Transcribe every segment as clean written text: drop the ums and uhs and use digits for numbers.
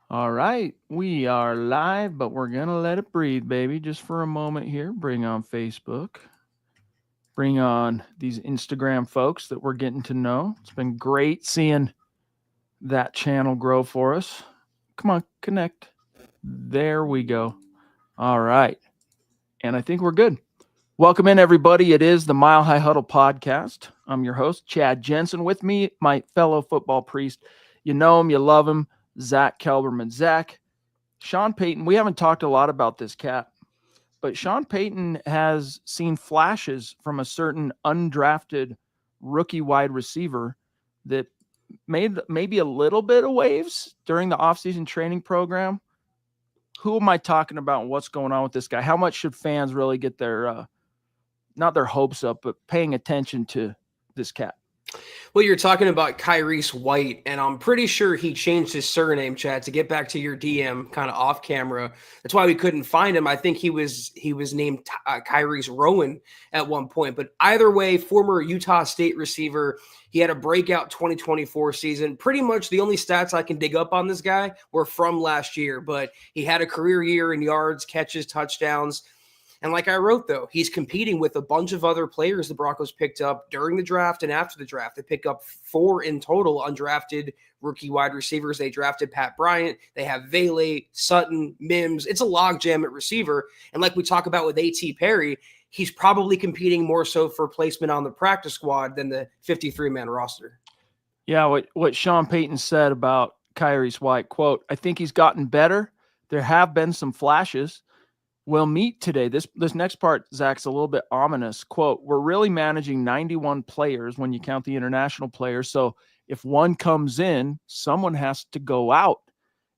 All right, we are live, but we're going to let it breathe, baby, just for a moment here. Bring on Facebook, bring on these Instagram folks that we're getting to know. It's been great seeing that channel grow for us. Come on, connect. There we go. All right, and I think we're good. Welcome in, everybody. It is the Mile High Huddle podcast. I'm your host, Chad Jensen. With me, my fellow football priest. You know him, you love him, Zack Kelberman. Zack, Sean Payton, we haven't talked a lot about this cat, but Sean Payton has seen flashes from a certain undrafted rookie wide receiver that made maybe a little bit of waves during the offseason training program. Who am I talking about and what's going on with this guy? How much should fans really get their, not their hopes up, but paying attention to this cat? Well, you're talking about Kyrie White, and I'm pretty sure he changed his surname, Chad, to get back to your DM kind of off camera. That's why we couldn't find him. I think he was named Kyrie Rowan at one point. But either way, former Utah State receiver, he had a breakout 2024 season. Pretty much the only stats I can dig up on this guy were from last year, but he had a career year in yards, catches, touchdowns. And like I wrote, though, he's competing with a bunch of other players the Broncos picked up during the draft and after the draft. They pick up 4 in total undrafted rookie wide receivers. They drafted Pat Bryant. They have Vele, Sutton, Mims. It's a logjam at receiver. And like we talk about with A.T. Perry, he's probably competing more so for placement on the practice squad than the 53-man roster. Yeah, what Sean Payton said about Kyrie White, quote, I think he's gotten better. There have been some flashes. We'll meet today. This next part, Zach's a little bit ominous. Quote, we're really managing 91 players when you count the international players. So if one comes in, someone has to go out.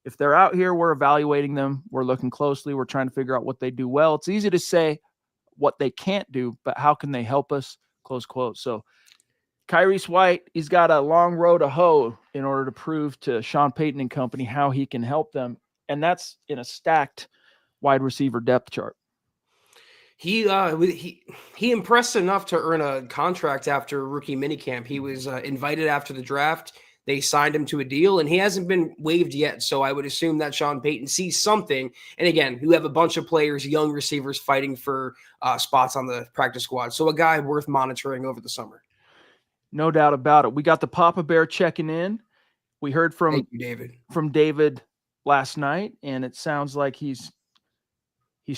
If they're out here, we're evaluating them. We're looking closely. We're trying to figure out what they do well. It's easy to say what they can't do, but how can they help us? Close quote. So Kyrie White, he's got a long road to hoe in order to prove to Sean Payton and company how he can help them. And that's in a stacked wide receiver depth chart. He impressed enough to earn a contract after rookie minicamp. He was invited after the draft. They signed him to a deal, and he hasn't been waived yet. So I would assume that Sean Payton sees something. And again, you have a bunch of players, young receivers fighting for spots on the practice squad. So a guy worth monitoring over the summer. No doubt about it. We got the Papa Bear checking in. We heard from David last night, and it sounds like he's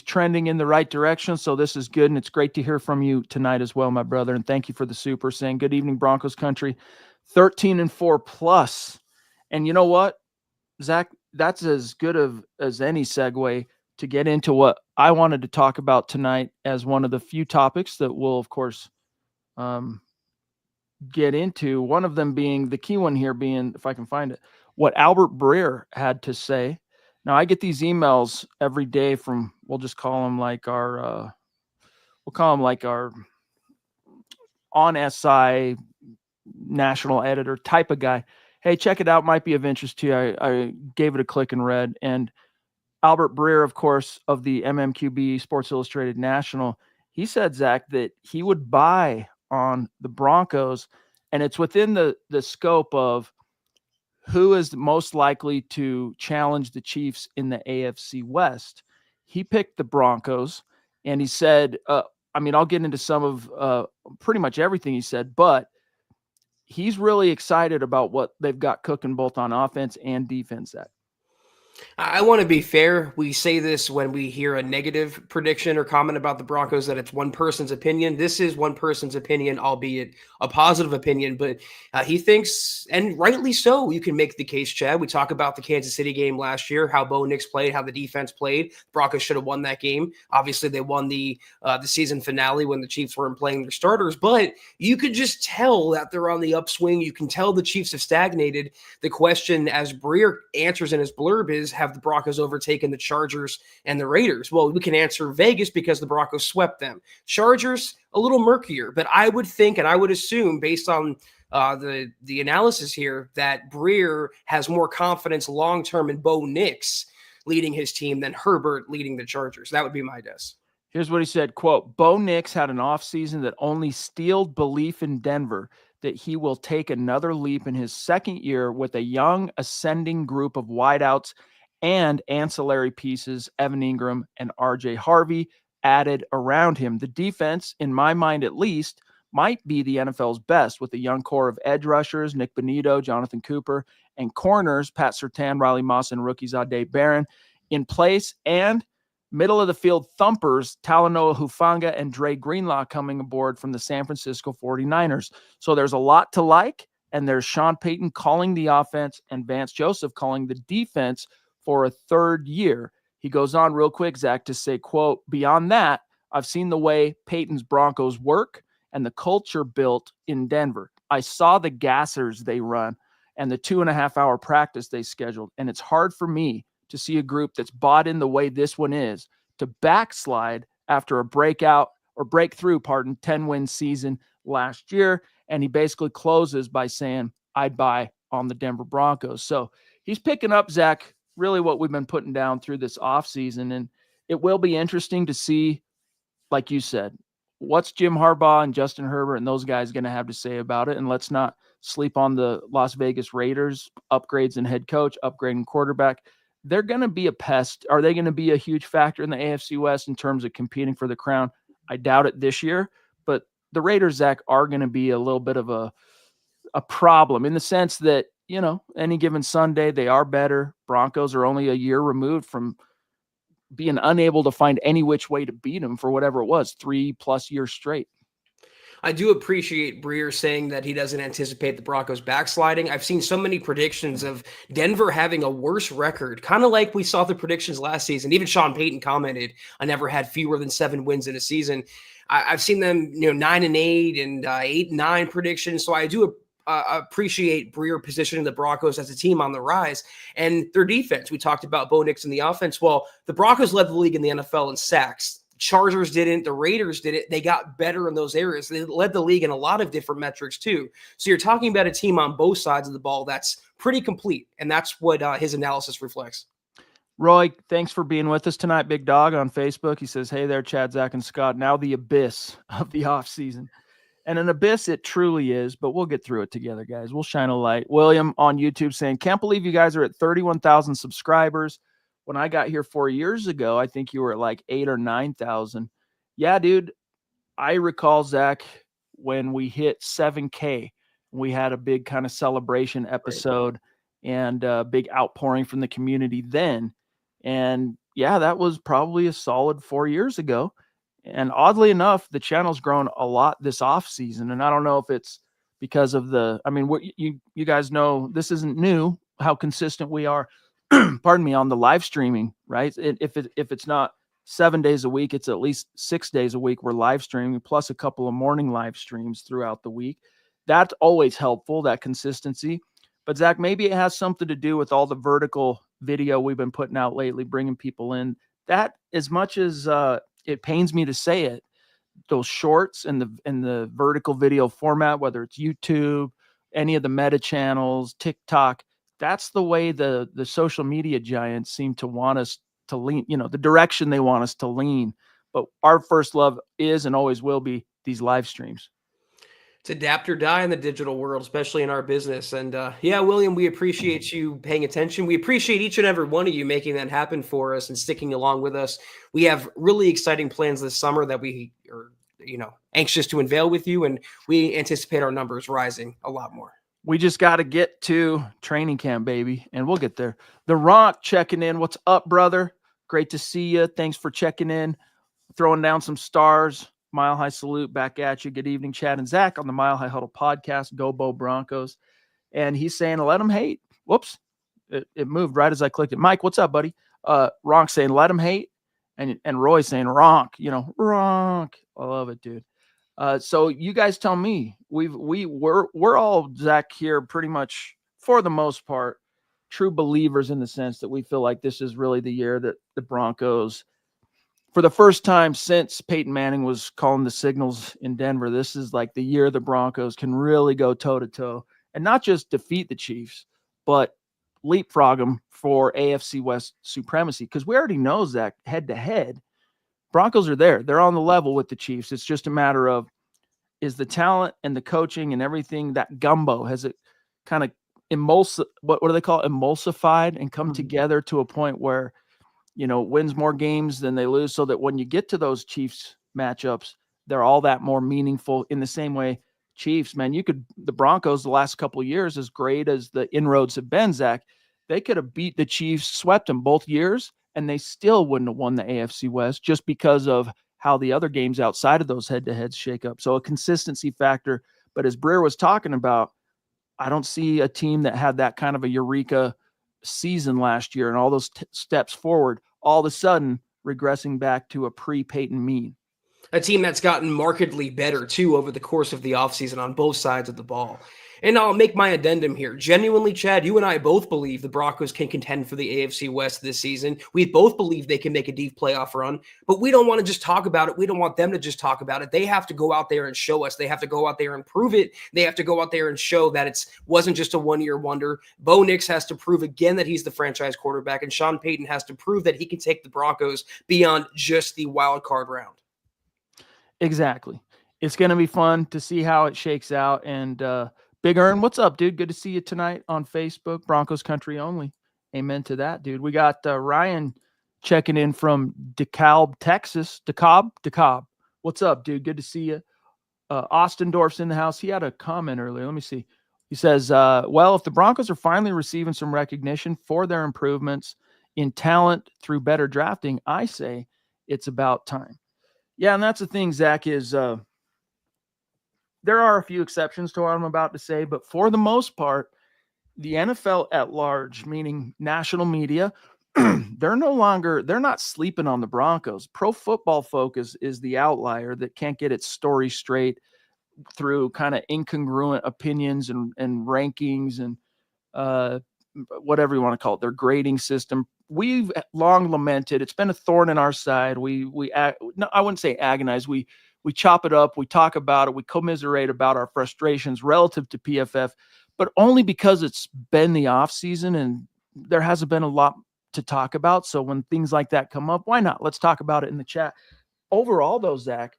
trending in the right direction. So this is good. And it's great to hear from you tonight as well, my brother. And thank you for the super saying good evening, Broncos country, 13-4 plus. And you know what, Zach, that's as good as any segue to get into what I wanted to talk about tonight as one of the few topics that we'll, of course, get into. One of them being the key one here being, if I can find it, what Albert Breer had to say. Now I get these emails every day from, we'll call them like our on SI national editor type of guy. Hey, check it out. Might be of interest to you. I gave it a click and read. And Albert Breer, of course, of the MMQB Sports Illustrated National, he said, Zach, that he would buy on the Broncos, and it's within the scope of who is most likely to challenge the Chiefs in the AFC West. He picked the Broncos, and he said, I'll get into some of pretty much everything he said, but he's really excited about what they've got cooking both on offense and defense. I want to be fair. We say this when we hear a negative prediction or comment about the Broncos that it's one person's opinion. This is one person's opinion, albeit a positive opinion, but he thinks, and rightly so, you can make the case, Chad. We talk about the Kansas City game last year, how Bo Nix played, how the defense played. Broncos should have won that game. Obviously, they won the season finale when the Chiefs weren't playing their starters, but you could just tell that they're on the upswing. You can tell the Chiefs have stagnated. The question, as Breer answers in his blurb, is have the Broncos overtaken the Chargers and the Raiders? Well, we can answer Vegas because the Broncos swept them. Chargers, a little murkier, but I would think and I would assume based on the analysis here that Breer has more confidence long-term in Bo Nix leading his team than Herbert leading the Chargers. That would be my guess. Here's what he said, quote, Bo Nix had an offseason that only steeled belief in Denver that he will take another leap in his second year with a young ascending group of wideouts and ancillary pieces, Evan Ingram and RJ Harvey, added around him. The defense, in my mind at least, might be the NFL's best, with a young core of edge rushers, Nick Bonito, Jonathan Cooper, and corners, Pat Surtain, Riley Moss, and rookies Ade Barron in place, and middle of the field thumpers, Talanoa Hufanga and Dre Greenlaw coming aboard from the San Francisco 49ers. So there's a lot to like, and there's Sean Payton calling the offense and Vance Joseph calling the defense for a third year. He goes on real quick, Zach, to say, quote, beyond that, I've seen the way Payton's Broncos work and the culture built in Denver. I saw the gassers they run and the 2.5-hour practice they scheduled, and it's hard for me to see a group that's bought in the way this one is to backslide after a breakout or breakthrough, 10-win season last year. And he basically closes by saying, I'd buy on the Denver Broncos. So he's picking up, Zach, really what we've been putting down through this offseason. And it will be interesting to see, like you said, what's Jim Harbaugh and Justin Herbert and those guys going to have to say about it. And let's not sleep on the Las Vegas Raiders, upgrades in head coach, upgrading quarterback. They're going to be a pest. Are they going to be a huge factor in the AFC West in terms of competing for the crown? I doubt it this year, but the Raiders, Zach, are going to be a little bit of a problem in the sense that, any given Sunday, they are better. Broncos are only a year removed from being unable to find any which way to beat them for whatever it was, 3+ years straight. I do appreciate Breer saying that he doesn't anticipate the Broncos backsliding. I've seen so many predictions of Denver having a worse record, kind of like we saw the predictions last season. Even Sean Payton commented, I never had fewer than 7 wins in a season. I've seen them, 9-8 and 8-9 predictions. So I do appreciate Breer positioning the Broncos as a team on the rise. And their defense, we talked about Bo Nix and the offense. Well, the Broncos led the league in the NFL in sacks. Chargers didn't. The Raiders did it. They got better in those areas. They led the league in a lot of different metrics too. So you're talking about a team on both sides of the ball that's pretty complete, and that's what his analysis reflects. Roy, thanks for being with us tonight, Big Dog, on Facebook. He says, hey there, Chad, Zach, and Scott. Now the abyss of the offseason. And an abyss it truly is, but we'll get through it together, guys. We'll shine a light. William on YouTube saying, can't believe you guys are at 31,000 subscribers. When I got here 4 years ago, I think you were at like 8,000 or 9,000. Yeah, dude. I recall, Zach, when we hit 7K, we had a big kind of celebration episode and a big outpouring from the community then. And yeah, that was probably a solid 4 years ago. And oddly enough, the channel's grown a lot this off season. And I don't know if it's because of what you guys know, this isn't new, how consistent we are. Pardon me, on the live streaming, right? If it's not 7 days a week, it's at least 6 days a week we're live streaming, plus a couple of morning live streams throughout the week. That's always helpful, that consistency. But Zach, maybe it has something to do with all the vertical video we've been putting out lately, bringing people in. That, as much as it pains me to say it, those shorts and the vertical video format, whether it's YouTube, any of the meta channels, TikTok, that's the way the social media giants seem to want us to lean, the direction they want us to lean. But our first love is and always will be these live streams. It's adapt or die in the digital world, especially in our business. And yeah, William, we appreciate you paying attention. We appreciate each and every one of you making that happen for us and sticking along with us. We have really exciting plans this summer that we are, anxious to unveil with you. And we anticipate our numbers rising a lot more. We just got to get to training camp, baby, and we'll get there. The Rock checking in. What's up, brother? Great to see you. Thanks for checking in, throwing down some stars. Mile High salute back at you. Good evening, Chad and Zach on the Mile High Huddle podcast. Go Bo Broncos. And he's saying, let them hate. Whoops. It moved right as I clicked it. Mike, what's up, buddy? Ronk saying, let them hate. And Roy saying, Ronk. Ronk. I love it, dude. So you guys tell me. We're all, Zach, here pretty much for the most part true believers in the sense that we feel like this is really the year that the Broncos, for the first time since Peyton Manning was calling the signals in Denver, this is like the year the Broncos can really go toe to toe and not just defeat the Chiefs, but leapfrog them for AFC West supremacy. Because we already know, Zach, head to head, Broncos are there. They're on the level with the Chiefs. It's just a matter of, is the talent and the coaching and everything, that gumbo, has it kind of what do they call it? Emulsified and come together to a point where, wins more games than they lose, so that when you get to those Chiefs matchups, they're all that more meaningful. In the same way, Chiefs, man, the Broncos the last couple of years, as great as the inroads have been, Zach, they could have beat the Chiefs, swept them both years, and they still wouldn't have won the AFC West just because of how the other games outside of those head-to-heads shake up. So a consistency factor. But as Breer was talking about, I don't see a team that had that kind of a eureka season last year and all those steps forward, all of a sudden regressing back to a pre-Peyton mean. A team that's gotten markedly better, too, over the course of the offseason on both sides of the ball. And I'll make my addendum here. Genuinely, Chad, you and I both believe the Broncos can contend for the AFC West this season. We both believe they can make a deep playoff run, but we don't want to just talk about it. We don't want them to just talk about it. They have to go out there and show us. They have to go out there and prove it. They have to go out there and show that it wasn't just a one-year wonder. Bo Nix has to prove again that he's the franchise quarterback, and Sean Payton has to prove that he can take the Broncos beyond just the wild card round. Exactly. It's going to be fun to see how it shakes out. And Big Earn, what's up, dude? Good to see you tonight on Facebook. Broncos country only. Amen to that, dude. We got Ryan checking in from DeKalb, Texas. DeKalb. What's up, dude? Good to see you. Austin Dorf's in the house. He had a comment earlier. Let me see. He says, well, if the Broncos are finally receiving some recognition for their improvements in talent through better drafting, I say it's about time. Yeah, and that's the thing, Zach, is there are a few exceptions to what I'm about to say, but for the most part, the NFL at large, meaning national media, they're not sleeping on the Broncos. Pro Football Focus is the outlier that can't get its story straight through kind of incongruent opinions and rankings and whatever you want to call it, their grading system. We've long lamented, it's been a thorn in our side. I wouldn't say agonize. We chop it up. We talk about it. We commiserate about our frustrations relative to PFF, but only because it's been the off season and there hasn't been a lot to talk about. So when things like that come up, why not? Let's talk about it in the chat. Overall though, Zach,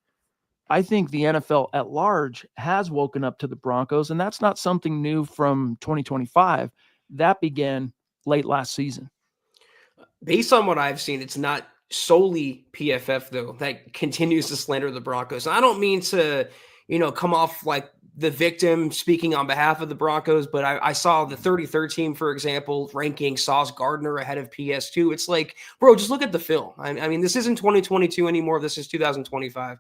I think the NFL at large has woken up to the Broncos, and that's not something new from 2025. That began late last season. Based on what I've seen, it's not solely PFF, though, that continues to slander the Broncos. I don't mean to, come off like the victim speaking on behalf of the Broncos, but I saw the 33rd team, for example, ranking Sauce Gardner ahead of PS2. It's like, bro, just look at the film. I mean, this isn't 2022 anymore. This is 2025.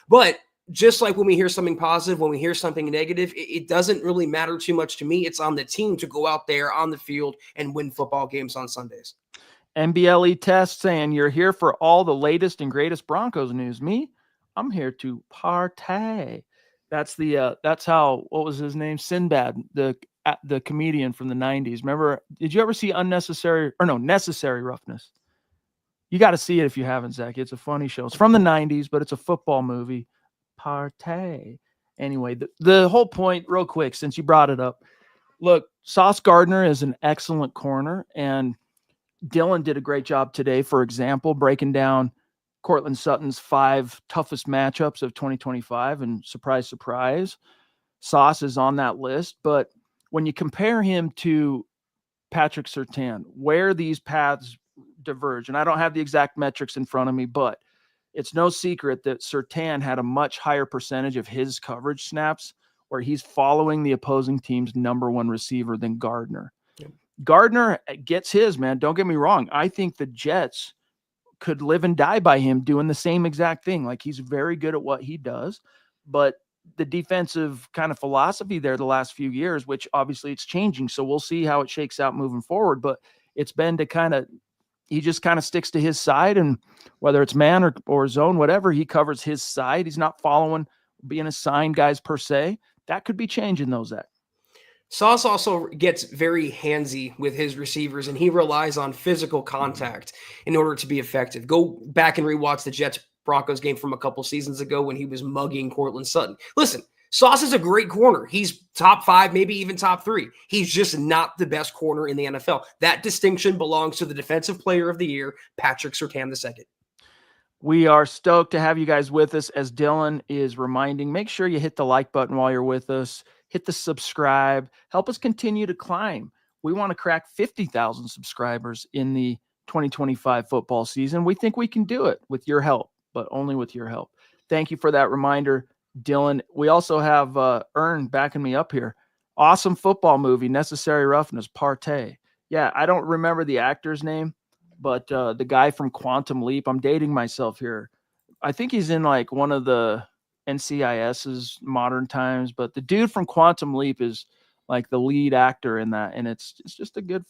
But just like when we hear something positive, when we hear something negative, it doesn't really matter too much to me. It's on the team to go out there on the field and win football games on Sundays. MBLE Test saying you're here for all the latest and greatest Broncos news. Me, I'm here to partay. That's how, what was his name? Sinbad, the comedian from the 90s. Remember, did you ever see Necessary Roughness? You got to see it if you haven't, Zach. It's a funny show. It's from the 90s, but it's a football movie. Partay. Anyway, the whole point, real quick, since you brought it up, look, Sauce Gardner is an excellent corner, and Dylan did a great job today, for example, breaking down Courtland Sutton's 5 toughest matchups of 2025. And surprise, surprise, Sauce is on that list. But when you compare him to Patrick Surtain, where these paths diverge, and I don't have the exact metrics in front of me, but it's no secret that Surtain had a much higher percentage of his coverage snaps where he's following the opposing team's number 1 receiver than Gardner. Gardner gets his, man. Don't get me wrong. I think the Jets could live and die by him doing the same exact thing. Like, he's very good at what he does, but the defensive kind of philosophy there the last few years, which obviously it's changing. So we'll see how it shakes out moving forward, but it's been to he just kind of sticks to his side, and whether it's man or zone, whatever, he covers his side. He's not following, being assigned guys per se. That could be changing those. Sauce also gets very handsy with his receivers, and he relies on physical contact in order to be effective. Go back and rewatch the Jets-Broncos game from a couple seasons ago when he was mugging Courtland Sutton. Listen, Sauce is a great corner. He's top 5, maybe even top 3. He's just not the best corner in the NFL. That distinction belongs to the Defensive Player of the Year, Patrick Surtain II. We are stoked to have you guys with us. As Dylan is reminding, make sure you hit the like button while you're with us. hit the subscribe, help us continue to climb. We want to crack 50,000 subscribers in the 2025 football season. We think we can do it with your help, but only with your help. Thank you for that reminder, Dylan. We also have Ern backing me up here. Awesome football movie, Necessary Roughness, Partey. Yeah, I don't remember the actor's name, but the guy from Quantum Leap, I'm dating myself here. I think he's in like one of the NCIS's Modern Times, but the dude from Quantum Leap is like the lead actor in that, and it's just a good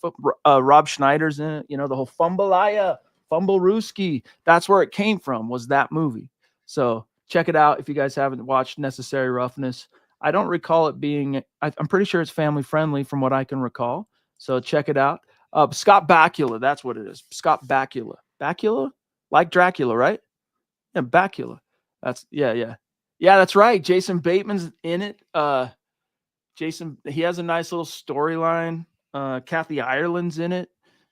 Rob Schneider's in it. You know, the whole Fumbleaya, Fumble Rooski. That's where it came from, was that movie. So check it out if you guys haven't watched Necessary Roughness. I don't recall it being. I'm pretty sure it's family friendly from what I can recall. So check it out. Scott Bakula, that's what it is. Scott Bakula. Bakula? Like Dracula, right? Yeah, Bakula. That's yeah. That's right. Jason Bateman's in it. Jason, he has a nice little storyline. Kathy Ireland's in it.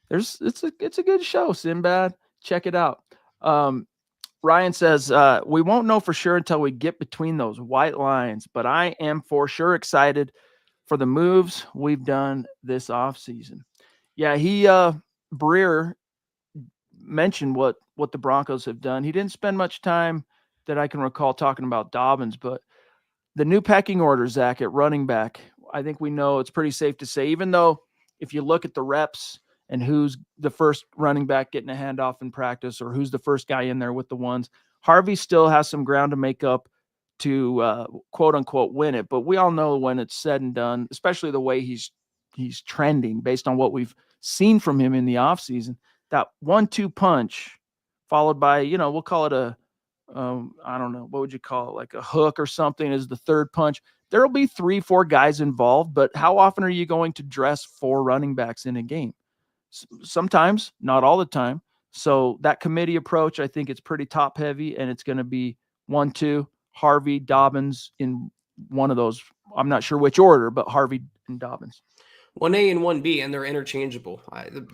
It's a good show, Sinbad. Check it out. Ryan says, we won't know for sure until we get between those white lines, but I am for sure excited for the moves we've done this offseason. Yeah, Breer mentioned what the Broncos have done. He didn't spend much time that I can recall talking about Dobbins, but the new pecking order, Zach, at running back, I think we know it's pretty safe to say, even though if you look at the reps and who's the first running back getting a handoff in practice or who's the first guy in there with the ones, Harvey still has some ground to make up to quote unquote win it. But we all know when it's said and done, especially the way he's trending based on what we've seen from him in the offseason, that 1-2 punch followed by, we'll call it a, I don't know, what would you call it? Like a hook or something is the third punch. There'll be 3-4 guys involved, but how often are you going to dress 4 running backs in a game? Sometimes, not all the time. So that committee approach, I think it's pretty top heavy, and it's going to be 1-2, Harvey, Dobbins in one of those. I'm not sure which order, but Harvey and Dobbins. 1A and 1B, and they're interchangeable,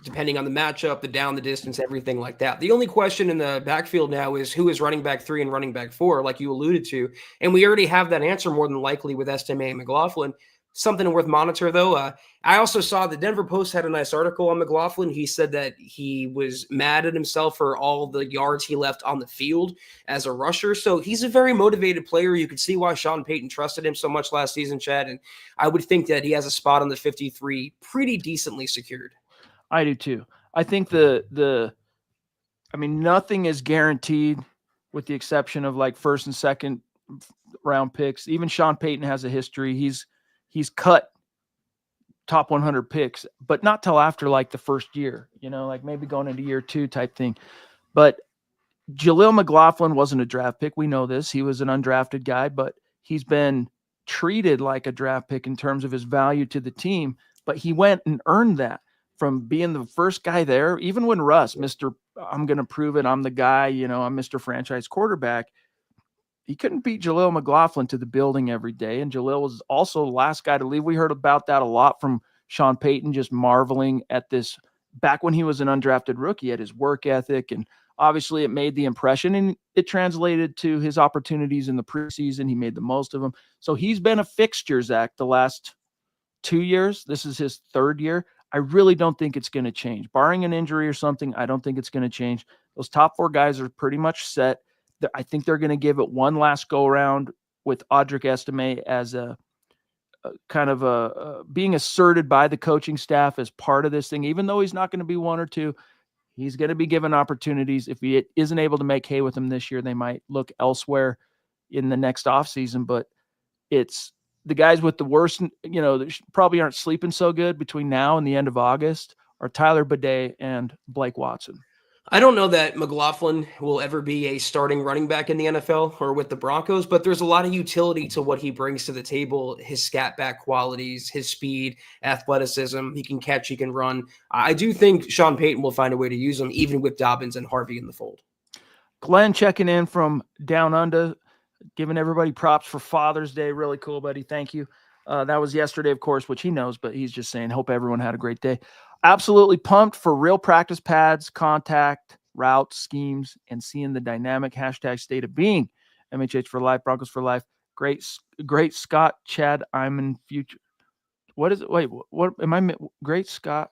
depending on the matchup, the down, the distance, everything like that. The only question in the backfield now is who is running back 3 and running back 4, like you alluded to. And we already have that answer more than likely with Estime and McLaughlin. Something worth monitor, though. I also saw the Denver Post had a nice article on McLaughlin. He said that he was mad at himself for all the yards he left on the field as a rusher. So he's a very motivated player. You could see why Sean Payton trusted him so much last season, Chad. And I would think that he has a spot on the 53 pretty decently secured. I do too. I think nothing is guaranteed with the exception of like first and second round picks. Even Sean Payton has a history. He's cut top 100 picks, but not till after like the first year, like maybe going into year 2 type thing. But Jaleel McLaughlin wasn't a draft pick. We know this. He was an undrafted guy, but he's been treated like a draft pick in terms of his value to the team. But he went and earned that from being the first guy there. Even when Russ, I'm going to prove it, I'm the guy, I'm Mr. Franchise quarterback. He couldn't beat Jaleel McLaughlin to the building every day. And Jaleel was also the last guy to leave. We heard about that a lot from Sean Payton, just marveling at this back when he was an undrafted rookie, at his work ethic. And obviously it made the impression, and it translated to his opportunities in the preseason. He made the most of them. So he's been a fixture, Zach, the last 2 years. This is his 3rd year. I really don't think it's going to change. Barring an injury or something, I don't think it's going to change. Those top 4 guys are pretty much set. I think they're going to give it one last go around with Audric Estime as a kind of a being asserted by the coaching staff as part of this thing. Even though he's not going to be 1 or 2, he's going to be given opportunities. If he isn't able to make hay with him this year, they might look elsewhere in the next offseason. But it's the guys with the worst, that probably aren't sleeping so good between now and the end of August are Tyler Bidet and Blake Watson. I don't know that McLaughlin will ever be a starting running back in the NFL or with the Broncos, but there's a lot of utility to what he brings to the table, his scat back qualities, his speed, athleticism. He can catch, he can run. I do think Sean Payton will find a way to use him, even with Dobbins and Harvey in the fold. Glenn checking in from down under, giving everybody props for Father's Day. Really cool, buddy. Thank you. That was yesterday, of course, which he knows, but he's just saying, hope everyone had a great day. Absolutely pumped for real practice pads, contact, routes, schemes, and seeing the dynamic hashtag state of being. MHH for life, Broncos for life. Great Scott Chad Iman future. What is it? Wait, what am I? Great Scott.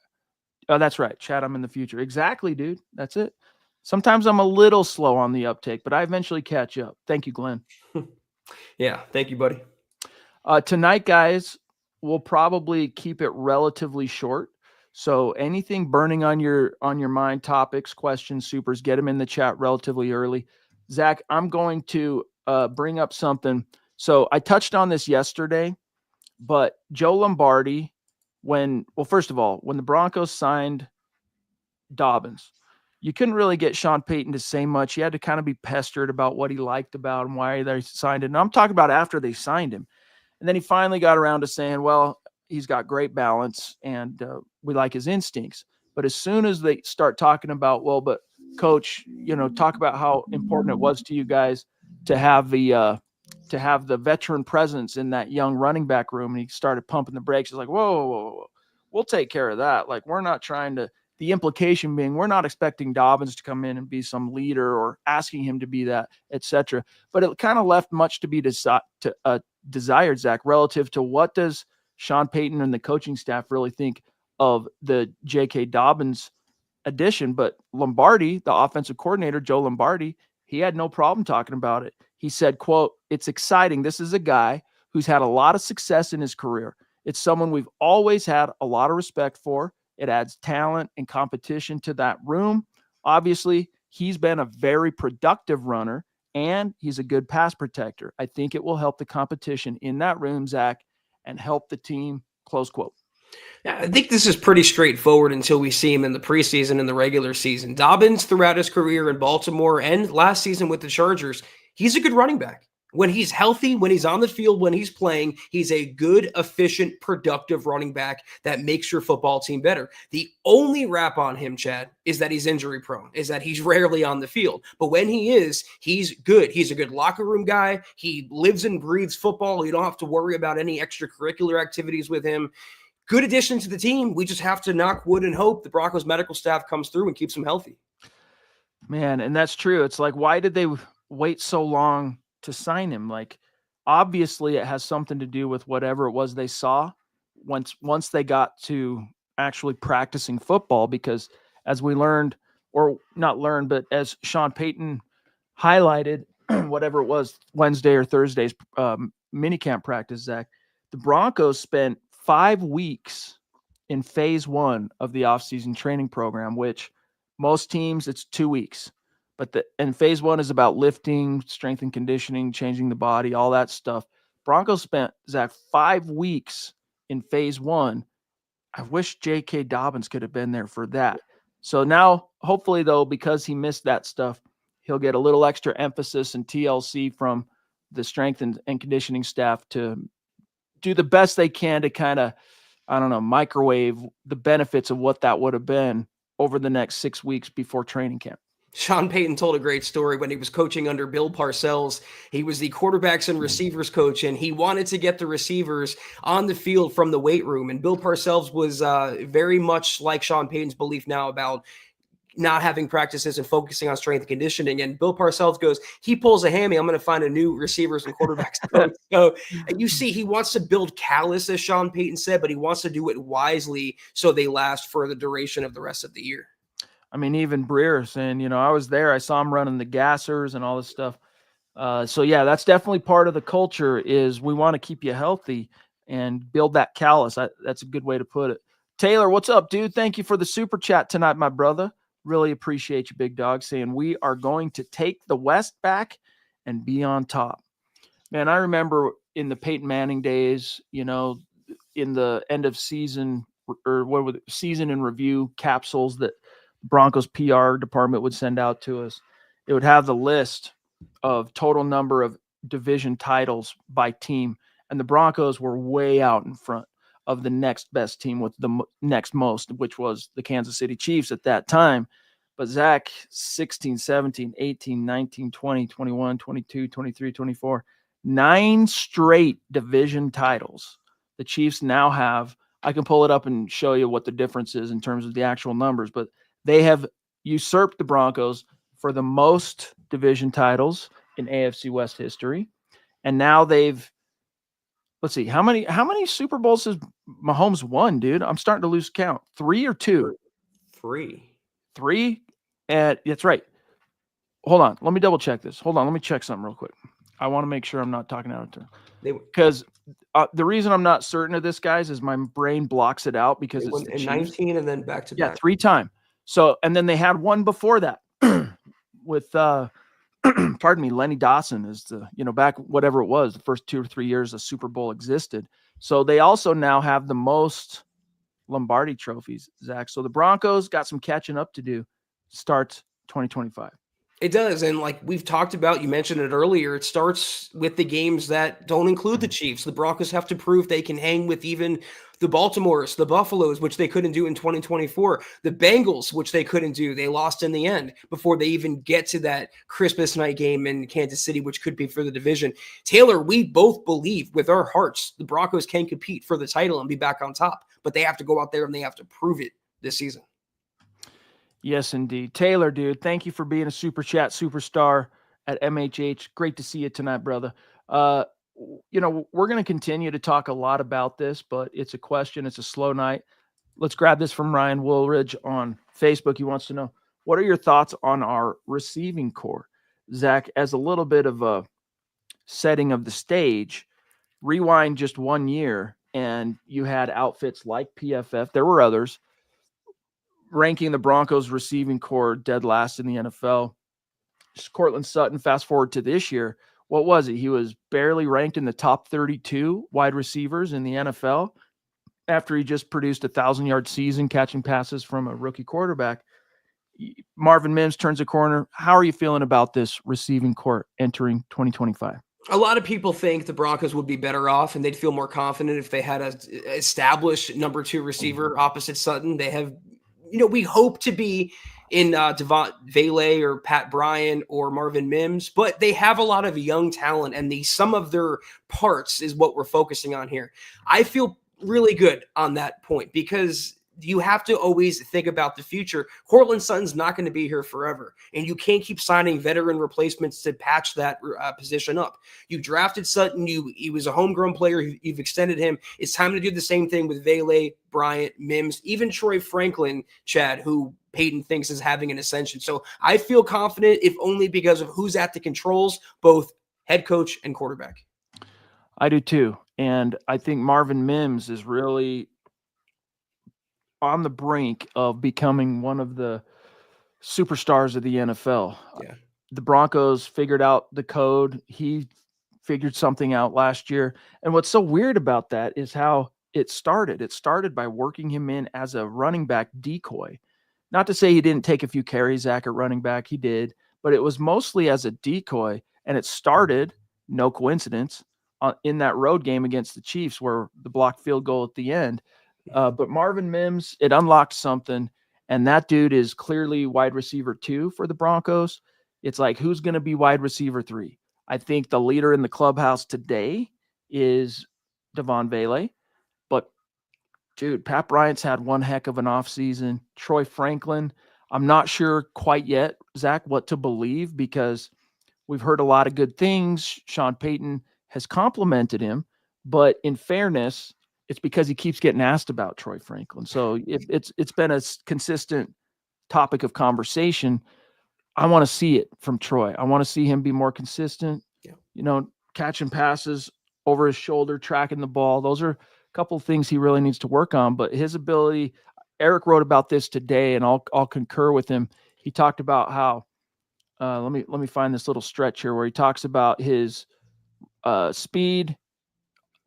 Oh, that's right. Chad, I'm in the future. Exactly, dude. That's it. Sometimes I'm a little slow on the uptake, but I eventually catch up. Thank you, Glenn. Yeah, thank you, buddy. Tonight, guys, we'll probably keep it relatively short. So anything burning on your mind, topics, questions, supers, get them in the chat relatively early. Zach, I'm going to bring up something. So I touched on this yesterday, but Joe Lombardi, first of all, when the Broncos signed Dobbins, you couldn't really get Sean Payton to say much. He had to kind of be pestered about what he liked about him, why they signed him. And I'm talking about after they signed him. And then he finally got around to saying, well, he's got great balance and we like his instincts. But as soon as they start talking about, well, but coach, talk about how important it was to you guys to have the veteran presence in that young running back room. And he started pumping the brakes. He's like, whoa, we'll take care of that. Like, we're not trying to, the implication being we're not expecting Dobbins to come in and be some leader or asking him to be that, etc. But it kind of left much to be desired, Zach, relative to what does Sean Payton and the coaching staff really think of the J.K. Dobbins addition. But Lombardi, the offensive coordinator, Joe Lombardi, he had no problem talking about it. He said, quote, "It's exciting. This is a guy who's had a lot of success in his career. It's someone we've always had a lot of respect for. It adds talent and competition to that room. Obviously, he's been a very productive runner, and he's a good pass protector. I think it will help the competition in that room, Zach, and help the team," close quote. Yeah, I think this is pretty straightforward until we see him in the preseason and the regular season. Dobbins, throughout his career in Baltimore and last season with the Chargers, he's a good running back. When he's healthy, when he's on the field, when he's playing, he's a good, efficient, productive running back that makes your football team better. The only rap on him, Chad, is that he's injury prone, is that he's rarely on the field. But when he is, he's good. He's a good locker room guy. He lives and breathes football. You don't have to worry about any extracurricular activities with him. Good addition to the team. We just have to knock wood and hope the Broncos medical staff comes through and keeps him healthy. Man, and that's true. It's like, why did they wait so long to sign him? Like, obviously it has something to do with whatever it was they saw once they got to actually practicing football, because as we learned, or not learned, but as Sean Payton highlighted, whatever it was, Wednesday or Thursday's minicamp practice, Zach, the Broncos spent 5 weeks in phase 1 of the offseason training program, which most teams it's 2 weeks. And phase 1 is about lifting, strength and conditioning, changing the body, all that stuff. Broncos spent, Zach, 5 weeks in phase 1. I wish J.K. Dobbins could have been there for that. So now, hopefully, though, because he missed that stuff, he'll get a little extra emphasis and TLC from the strength and conditioning staff to do the best they can to kind of, microwave the benefits of what that would have been over the next 6 weeks before training camp. Sean Payton told a great story when he was coaching under Bill Parcells. He was the quarterbacks and receivers coach, and he wanted to get the receivers on the field from the weight room. And Bill Parcells was very much like Sean Payton's belief now about not having practices and focusing on strength and conditioning. And Bill Parcells goes, he pulls a hammy, I'm going to find a new receivers and quarterbacks coach. So you see, he wants to build callous, as Sean Payton said, but he wants to do it wisely so they last for the duration of the rest of the year. I mean, even Breer saying, I was there, I saw him running the gassers and all this stuff. So yeah, that's definitely part of the culture, is we want to keep you healthy and build that callus. That's a good way to put it. Taylor, what's up, dude? Thank you for the super chat tonight, my brother. Really appreciate you, big dog, saying we are going to take the West back and be on top. Man, I remember in the Peyton Manning days, in the end of season or season in review capsules that Broncos PR department would send out to us. It would have the list of total number of division titles by team, and the Broncos were way out in front of the next best team with the next most, which was the Kansas City Chiefs at that time. But Zach, 16, 17, 18, 19, 20, 21, 22, 23, 24, 9 straight division titles. The Chiefs now have, I can pull it up and show you what the difference is in terms of the actual numbers, but they have usurped the Broncos for the most division titles in AFC West history. And now let's see, how many Super Bowls has Mahomes won, dude? I'm starting to lose count. 3 or 2? 3. 3? And that's right. Hold on. Let me double check this. Hold on. Let me check something real quick. I want to make sure I'm not talking out of turn. Because the reason I'm not certain of this, guys, is my brain blocks it out because it's the in Chiefs. 19 and then back to back. Yeah, 3 times. So, and then they had one before that with pardon me, Lenny Dawson is back whatever it was, the first 2 or 3 years the Super Bowl existed. So they also now have the most Lombardi trophies, Zach. So the Broncos got some catching up to do. Starts 2025. It does. And like we've talked about, you mentioned it earlier, it starts with the games that don't include the Chiefs. The Broncos have to prove they can hang with even the Baltimores, the Buffaloes, which they couldn't do in 2024, the Bengals, which they couldn't do. They lost in the end before they even get to that Christmas night game in Kansas City, which could be for the division. Taylor, we both believe with our hearts the Broncos can compete for the title and be back on top, but they have to go out there and they have to prove it this season. Yes, indeed. Taylor, dude, thank you for being a Super Chat superstar at MHH. Great to see you tonight, brother. We're going to continue to talk a lot about this, but it's a question. It's a slow night. Let's grab this from Ryan Woolridge on Facebook. He wants to know, what are your thoughts on our receiving core? Zach, as a little bit of a setting of the stage, rewind just 1 year, and you had outfits like PFF. There were others ranking the Broncos receiving core dead last in the NFL. Courtland Sutton, fast forward to this year, what was it? He was barely ranked in the top 32 wide receivers in the NFL after he just produced a 1,000-yard season catching passes from a rookie quarterback. Marvin Mims turns a corner. How are you feeling about this receiving core entering 2025? A lot of people think the Broncos would be better off and they'd feel more confident if they had an established number 2 receiver opposite Sutton. They have, we hope to be in Devon Vele or Pat Bryant or Marvin Mims, but they have a lot of young talent, and the sum of their parts is what we're focusing on here. I feel really good on that point because you have to always think about the future. Courtland Sutton's not going to be here forever, and you can't keep signing veteran replacements to patch that position up. You drafted Sutton. He was a homegrown player. You've extended him. It's time to do the same thing with Vele, Bryant, Mims, even Troy Franklin, Chad, who Peyton thinks is having an ascension. So I feel confident, if only because of who's at the controls, both head coach and quarterback. I do too. And I think Marvin Mims is really on the brink of becoming one of the superstars of the NFL. Yeah. The Broncos figured out the code. He figured something out last year. And what's so weird about that is how it started. It started by working him in as a running back decoy. Not to say he didn't take a few carries, Zach, at running back. He did. But it was mostly as a decoy. And it started, no coincidence, in that road game against the Chiefs where the blocked field goal at the end. But Marvin Mims, it unlocked something, and that dude is clearly wide receiver 2 for the Broncos. It's like, who's going to be wide receiver 3? I think the leader in the clubhouse today is Devon Vele. But, dude, Pat Bryant's had one heck of an offseason. Troy Franklin, I'm not sure quite yet, Zach, what to believe because we've heard a lot of good things. Sean Payton has complimented him. But in fairness, it's because he keeps getting asked about Troy Franklin. So it's been a consistent topic of conversation. I want to see it from Troy. I want to see him be more consistent, catching passes over his shoulder, tracking the ball. Those are a couple of things he really needs to work on. But his ability, Eric wrote about this today, and I'll concur with him. He talked about how, let me find this little stretch here where he talks about his speed,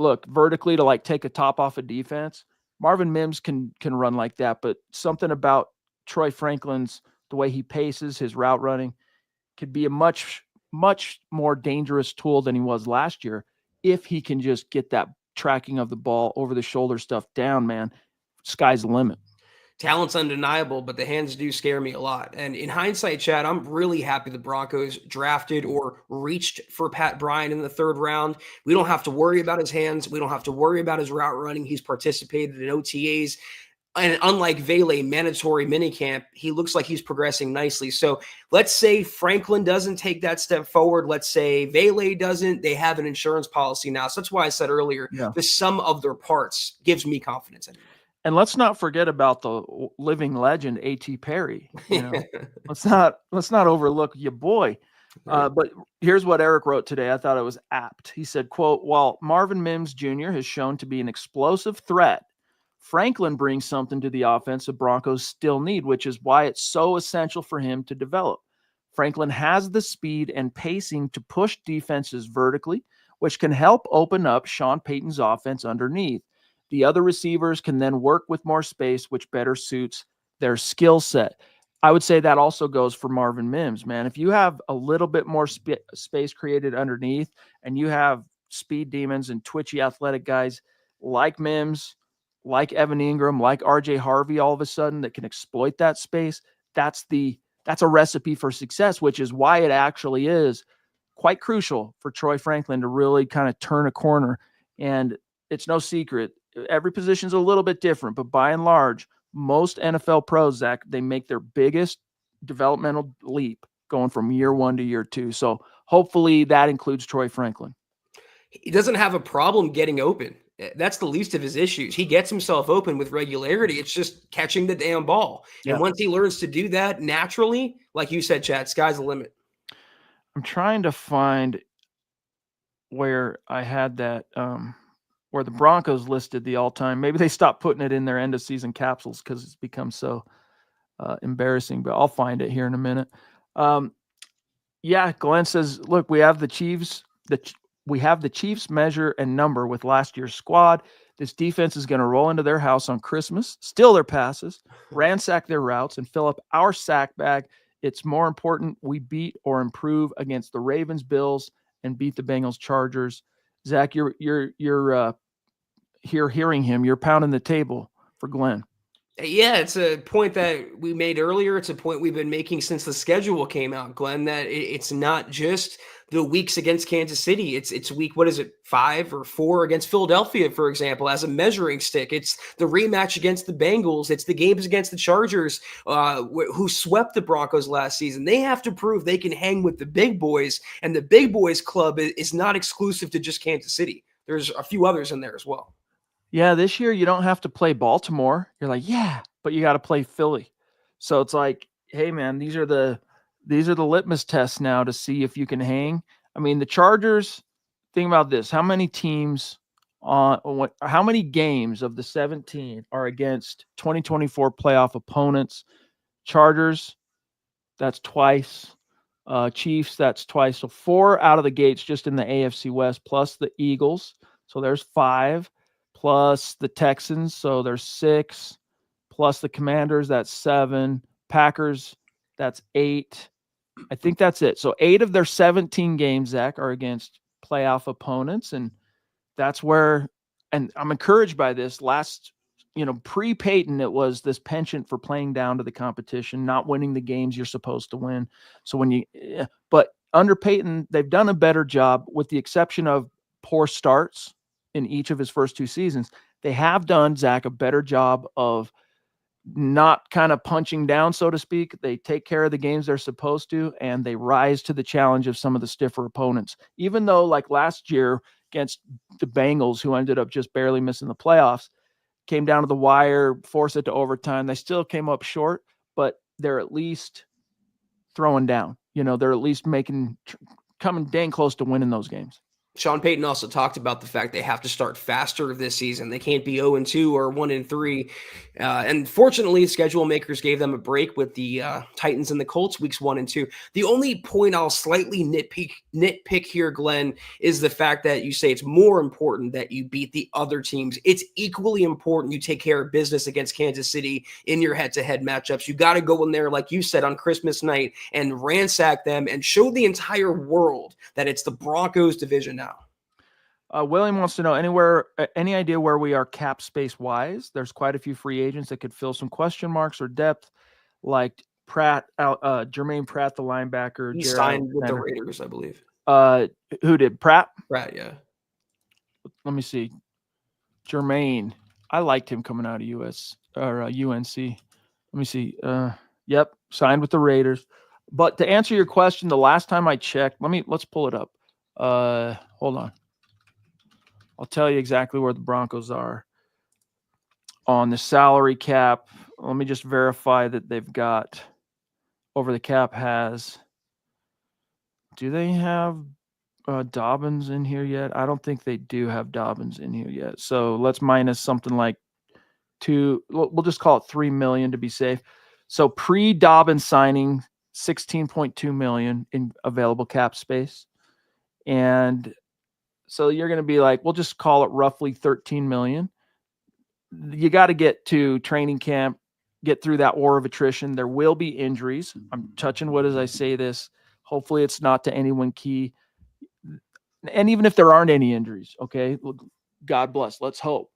look, vertically to like take a top off a defense. Marvin Mims can run like that, but something about Troy Franklin's, the way he paces, his route running, could be a much, much more dangerous tool than he was last year if he can just get that tracking of the ball, over the shoulder stuff down, man. Sky's the limit. Talent's undeniable, but the hands do scare me a lot. And in hindsight, Chad, I'm really happy the Broncos drafted or reached for Pat Bryant in the 3rd round. We don't have to worry about his hands. We don't have to worry about his route running. He's participated in OTAs. And unlike Vele, mandatory minicamp, he looks like he's progressing nicely. So let's say Franklin doesn't take that step forward. Let's say Vele doesn't. They have an insurance policy now. So that's why I said earlier, the sum of their parts gives me confidence anyway. And let's not forget about the living legend A.T. Perry. You know, let's not overlook your boy. But here's what Eric wrote today. I thought it was apt. He said, quote, while Marvin Mims Jr. has shown to be an explosive threat, Franklin brings something to the offense the Broncos still need, which is why it's so essential for him to develop. Franklin has the speed and pacing to push defenses vertically, which can help open up Sean Payton's offense underneath. The other receivers can then work with more space, which better suits their skill set. I would say that also goes for Marvin Mims, man. If you have a little bit more space created underneath and you have speed demons and twitchy athletic guys like Mims, like Evan Ingram, like RJ Harvey, all of a sudden that can exploit that space, that's a recipe for success, which is why it actually is quite crucial for Troy Franklin to really kind of turn a corner. And it's no secret, every position's a little bit different, but by and large, most NFL pros, Zach, they make their biggest developmental leap going from year 1 to year 2. So hopefully that includes Troy Franklin. He doesn't have a problem getting open. That's the least of his issues. He gets himself open with regularity. It's just catching the damn ball. Yeah. And once he learns to do that naturally, like you said, Chad, sky's the limit. I'm trying to find where I had that, where the Broncos listed the all-time. Maybe they stopped putting it in their end-of-season capsules because it's become so embarrassing, but I'll find it here in a minute. Yeah, Glenn says, look, we have the Chiefs measure and number with last year's squad. This defense is going to roll into their house on Christmas, steal their passes, ransack their routes, and fill up our sack bag. It's more important we beat or improve against the Ravens, Bills, and beat the Bengals, Chargers. Zach, you're here hearing him. You're pounding the table for Glenn. Yeah, it's a point that we made earlier. It's a point we've been making since the schedule came out, Glenn, that it's not just the weeks against Kansas City. It's week, 5 or 4 against Philadelphia, for example, as a measuring stick. It's the rematch against the Bengals. It's the games against the Chargers, who swept the Broncos last season. They have to prove they can hang with the big boys, and the big boys club is not exclusive to just Kansas City. There's a few others in there as well. Yeah, this year you don't have to play Baltimore. You're like, yeah, but you got to play Philly. So it's like, hey man, these are the litmus tests now to see if you can hang. I mean, the Chargers, think about this. How many games of the 17 are against 2024 playoff opponents? Chargers, that's twice. Chiefs, that's twice. So 4 out of the gates just in the AFC West, plus the Eagles. So there's 5. Plus the Texans, so there's 6, plus the Commanders, that's 7, Packers, that's 8. I think that's it. So 8 of their 17 games, Zach, are against playoff opponents, and that's where, and I'm encouraged by this. Pre-Peyton, it was this penchant for playing down to the competition, not winning the games you're supposed to win. So but under Peyton, they've done a better job, with the exception of poor starts in each of his first 2 seasons. They have done, Zach, a better job of not kind of punching down, so to speak. They take care of the games they're supposed to, and they rise to the challenge of some of the stiffer opponents. Even though, like last year against the Bengals, who ended up just barely missing the playoffs, came down to the wire, forced it to overtime. They still came up short, but they're at least throwing down. They're at least coming dang close to winning those games. Sean Payton also talked about the fact they have to start faster this season. They can't be 0-2 or 1-3. And fortunately, schedule makers gave them a break with the Titans and the Colts weeks 1 and 2. The only point I'll slightly nitpick here, Glenn, is the fact that you say it's more important that you beat the other teams. It's equally important you take care of business against Kansas City in your head-to-head matchups. You got to go in there, like you said, on Christmas night and ransack them and show the entire world that it's the Broncos division now. William wants to know any idea where we are cap space wise? There's quite a few free agents that could fill some question marks or depth, like Jermaine Pratt, the linebacker. He signed with the Raiders, I believe. Who did? Pratt? Pratt, yeah. Let me see. Jermaine. I liked him coming out of US or UNC. Let me see. Yep, signed with the Raiders. But to answer your question, the last time I checked, let's pull it up. Hold on. I'll tell you exactly where the Broncos are on the salary cap. Let me just verify that they've got over the cap has. Do they have Dobbins in here yet? I don't think they do have Dobbins in here yet. So let's minus something like we'll just call it 3 million to be safe. So pre-Dobbins signing, 16.2 million in available cap space. And so you're going to be like, we'll just call it roughly 13 million. You got to get to training camp, get through that war of attrition. There will be injuries. I'm touching wood as I say this. Hopefully it's not to anyone key. And even if there aren't any injuries, okay, God bless, let's hope.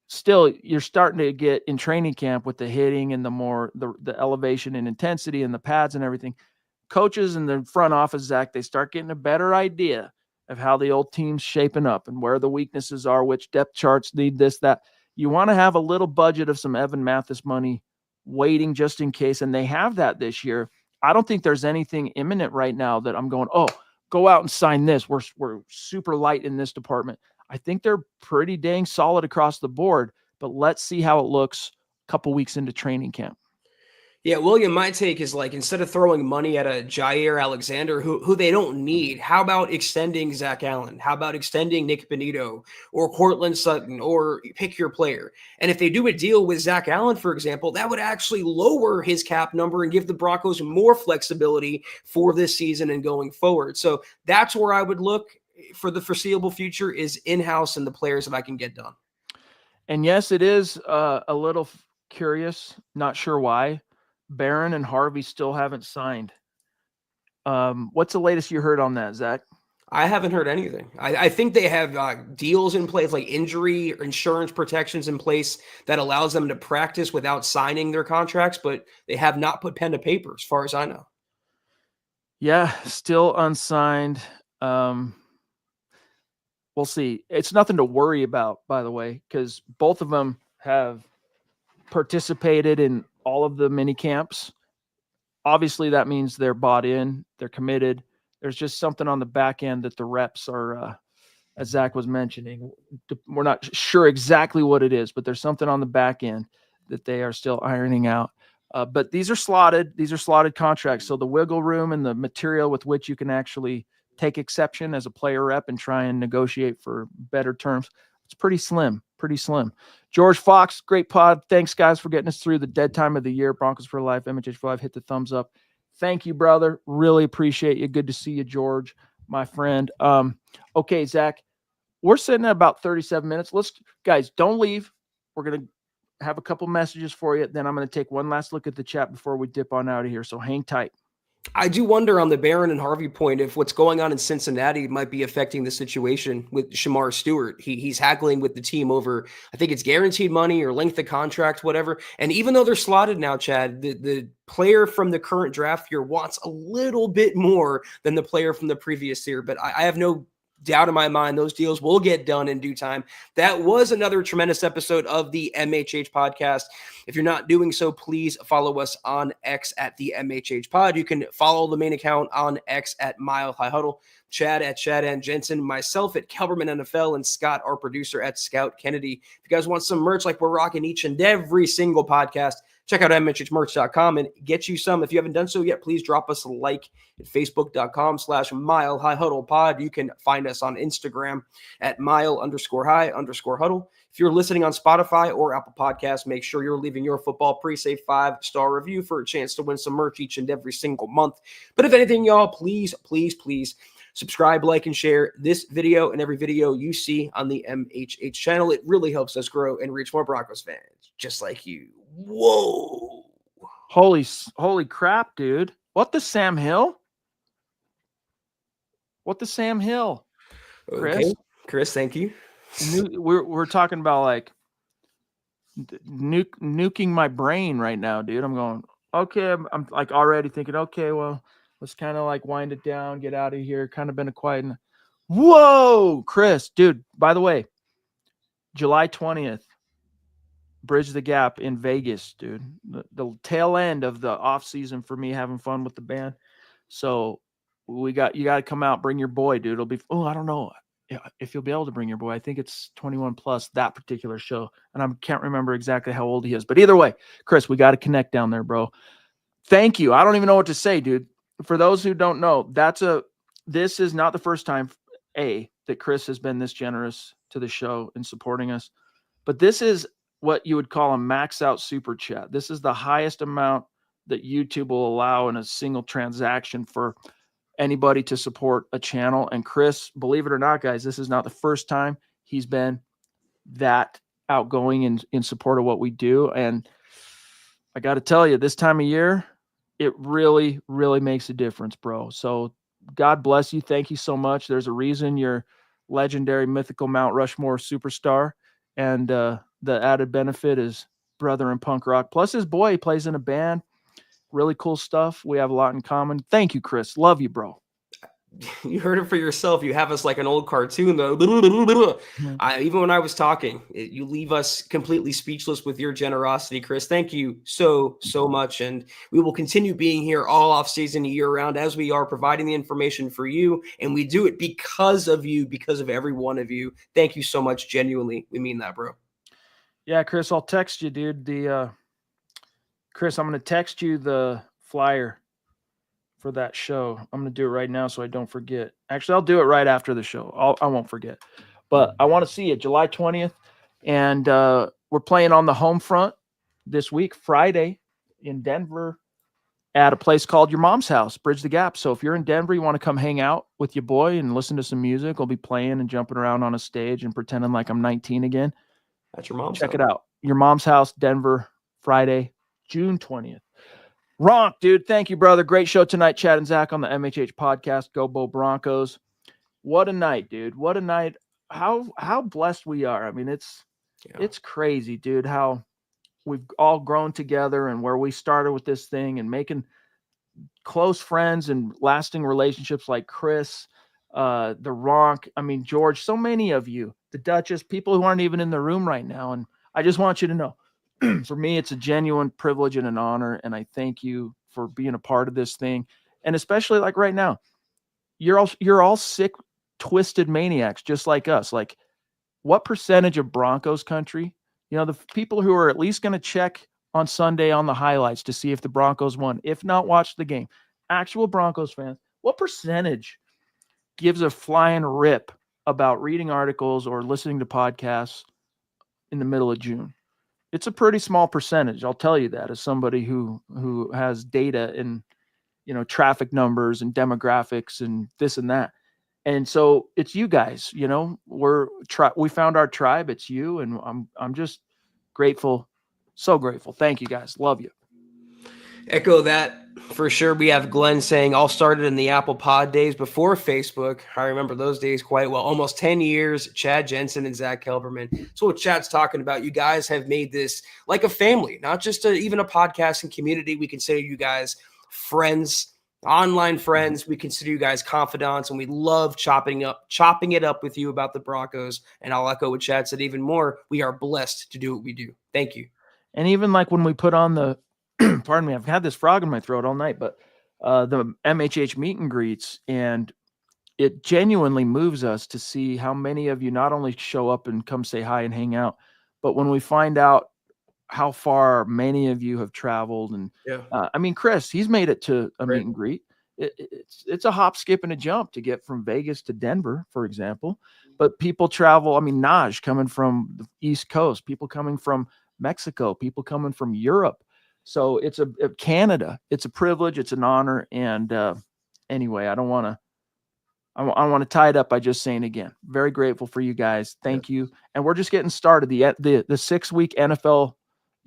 Still, you're starting to get in training camp with the hitting and the elevation and intensity and the pads and everything. Coaches in the front office, Zach, they start getting a better idea of how the old team's shaping up and where the weaknesses are, which depth charts need this, that. You want to have a little budget of some Evan Mathis money waiting just in case, and they have that this year. I don't think there's anything imminent right now that I'm going, oh, go out and sign this. We're super light in this department. I think they're pretty dang solid across the board, but let's see how it looks a couple weeks into training camp. Yeah, William, my take is like instead of throwing money at a Jair Alexander who they don't need, how about extending Zach Allen? How about extending Nick Benito or Cortland Sutton or pick your player? And if they do a deal with Zach Allen, for example, that would actually lower his cap number and give the Broncos more flexibility for this season and going forward. So that's where I would look for the foreseeable future is in-house and the players that I can get done. And yes, it is a little curious, not sure why. Barron and Harvey still haven't signed. What's the latest you heard on that, Zach? I haven't heard anything. I think they have deals in place, like injury or insurance protections in place that allows them to practice without signing their contracts, but they have not put pen to paper as far as I know. Yeah, still unsigned. We'll see. It's nothing to worry about, by the way, because both of them have participated in all of the mini camps. Obviously, that means they're bought in, they're committed. There's just something on the back end that the reps are, as Zach was mentioning, we're not sure exactly what it is, but there's something on the back end that they are still ironing out. But these are slotted contracts. So the wiggle room and the material with which you can actually take exception as a player rep and try and negotiate for better terms, it's pretty slim. George Fox, great pod. Thanks, guys, for getting us through the dead time of the year. Broncos for life, MHH for life. Hit the thumbs up. Thank you, brother. Really appreciate you. Good to see you, George, my friend. Okay, Zach, we're sitting at about 37 minutes. Guys, don't leave. We're going to have a couple messages for you. Then I'm going to take one last look at the chat before we dip on out of here. So hang tight. I do wonder on the Barron and Harvey point if what's going on in Cincinnati might be affecting the situation with Shamar Stewart. He's haggling with the team over, I think it's guaranteed money or length of contract, whatever. And even though they're slotted now, Chad, the player from the current draft year wants a little bit more than the player from the previous year. But I have no doubt in my mind those deals will get done in due time. That was another tremendous episode of the MHH podcast. If you're not doing so, please follow us on X at the MHH pod. You can follow the main account on X at Mile High Huddle, Chad at Chad and Jensen, myself at Kelberman NFL, and Scott, our producer, at Scout Kennedy. If you guys want some merch like we're rocking each and every single podcast, check out MHHmerch.com and get you some. If you haven't done so yet, please drop us a like at Facebook.com/Mile High Huddle Pod. You can find us on Instagram at Mile_High_Huddle. If you're listening on Spotify or Apple Podcasts, make sure you're leaving your football pre-save 5-star review for a chance to win some merch each and every single month. But if anything, y'all, please subscribe, like, and share this video and every video you see on the MHH channel. It really helps us grow and reach more Broncos fans just like you. Whoa. Holy crap, dude. What the Sam Hill? Chris? Okay. Chris, thank you. We're talking about like nuking my brain right now, dude. I'm going, okay, I'm like already thinking, okay, well, let's kind of like wind it down, get out of here. Kind of been a quiet. Whoa, Chris, dude, by the way, July 20th, Bridge the Gap in Vegas, dude. The tail end of the off season for me, having fun with the band. So you got to come out, bring your boy, dude. It'll be, I don't know if you'll be able to bring your boy. I think it's 21 plus, that particular show. And I can't remember exactly how old he is. But either way, Chris, we got to connect down there, bro. Thank you. I don't even know what to say, dude. For those who don't know, this is not the first time, that Chris has been this generous to the show in supporting us. But this is what you would call a max out super chat. This is the highest amount that YouTube will allow in a single transaction for anybody to support a channel. And Chris, believe it or not, guys, this is not the first time he's been that outgoing in support of what we do. And I got to tell you, this time of year, it really, really makes a difference, bro. So God bless you. Thank you so much. There's a reason you're legendary, mythical Mount Rushmore superstar. And the added benefit is brother in punk rock. Plus his boy, he plays in a band. Really cool stuff. We have a lot in common. Thank you, Chris. Love you, bro. You heard it for yourself. You have us like an old cartoon, though. Even when I was talking, you leave us completely speechless with your generosity, Chris. Thank you so much. And we will continue being here all off season, year round, as we are providing the information for you. And we do it because of you, because of every one of you. Thank you so much. Genuinely. We mean that, bro. Yeah, Chris, I'll text you, dude. Chris, I'm going to text you the flyer for that show. I'm going to do it right now so I don't forget. Actually, I'll do it right after the show. I won't forget. But I want to see it July 20th. And we're playing on the home front this week, Friday, in Denver at a place called Your Mom's House, Bridge the Gap. So if you're in Denver, you want to come hang out with your boy and listen to some music, I'll be playing and jumping around on a stage and pretending like I'm 19 again. That's Your Mom's Check house. it out. Your Mom's House, Denver, Friday, June 20th. Ronk, dude. Thank you, brother. Great show tonight. Chad and Zach on the MHH podcast. Go Bo Broncos. What a night, dude. What a night. How blessed we are. I mean, it's crazy, dude, how we've all grown together and where we started with this thing and making close friends and lasting relationships like Chris, the Ronk. I mean, George, so many of you, the Duchess, people who aren't even in the room right now. And I just want you to know, for me, it's a genuine privilege and an honor. And I thank you for being a part of this thing. And especially like right now, you're all sick, twisted maniacs, just like us. Like, what percentage of Broncos country, the people who are at least going to check on Sunday on the highlights to see if the Broncos won, if not watch the game, actual Broncos fans, what percentage gives a flying rip about reading articles or listening to podcasts in the middle of June? It's a pretty small percentage. I'll tell you that as somebody who has data and, traffic numbers and demographics and this and that. And so it's you guys, we found our tribe. It's you. And I'm just grateful. So grateful. Thank you guys. Love you. Echo that for sure. We have Glenn saying all started in the Apple Pod days before Facebook. I remember those days quite well. Almost 10 years, Chad Jensen and Zack Kelberman. That's what Chad's talking about. You guys have made this like a family, not just even a podcasting community. We consider you guys friends, online friends. We consider you guys confidants, and we love chopping it up with you about the Broncos. And I'll echo what Chad said even more. We are blessed to do what we do. Thank you. And even like when we put on the pardon me, I've had this frog in my throat all night, but the MHH meet and greets, and it genuinely moves us to see how many of you not only show up and come say hi and hang out, but when we find out how far many of you have traveled. And I mean, Chris, he's made it to a meet and greet. It's a hop, skip, and a jump to get from Vegas to Denver, for example. But people travel. I mean, Naj coming from the East Coast, people coming from Mexico, people coming from Europe. So it's Canada. It's a privilege. It's an honor. And anyway, I want to tie it up by just saying again, very grateful for you guys. Thank you. And we're just getting started. The 6-week NFL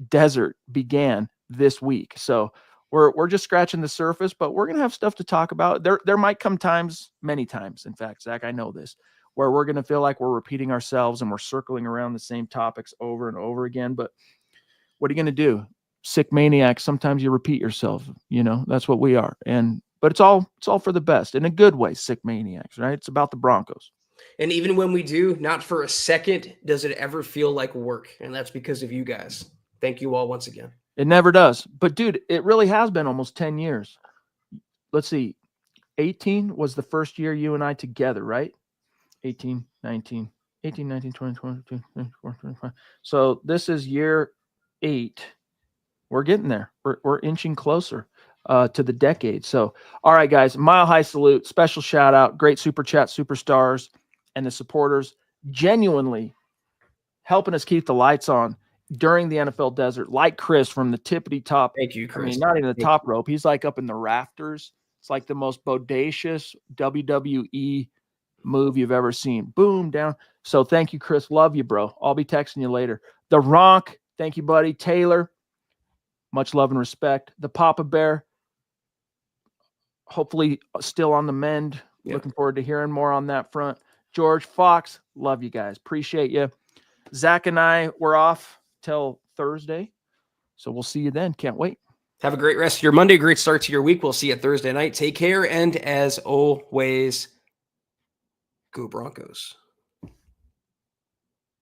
desert began this week. So we're just scratching the surface, but we're going to have stuff to talk about. There might come times, many times, in fact, Zach, I know this, where we're going to feel like we're repeating ourselves and we're circling around the same topics over and over again. But what are you going to do? Sick maniacs. Sometimes you repeat yourself, that's what we are. But it's all for the best in a good way. Sick maniacs, right? It's about the Broncos. And even when we do, not for a second does it ever feel like work. And that's because of you guys. Thank you all once again. It never does. But, dude, it really has been almost 10 years. Let's see. 18 was the first year you and I together, right? 18, 19, 18, 19, 20, 22, 24, 25. So this is year 8. We're getting there. We're inching closer to the decade. So, all right, guys, mile high salute, special shout out, great super chat superstars and the supporters genuinely helping us keep the lights on during the NFL desert, like Chris from the tippity top. Thank you, Chris. I mean, not even the top rope. He's like up in the rafters. It's like the most bodacious WWE move you've ever seen. Boom, down. So thank you, Chris. Love you, bro. I'll be texting you later. The Ronk, thank you, buddy. Taylor, much love and respect. The Papa Bear, hopefully still on the mend. Yep. Looking forward to hearing more on that front. George Fox, love you guys. Appreciate you. Zach and I, we're off till Thursday. So we'll see you then. Can't wait. Have a great rest of your Monday. Great start to your week. We'll see you Thursday night. Take care. And as always, go Broncos.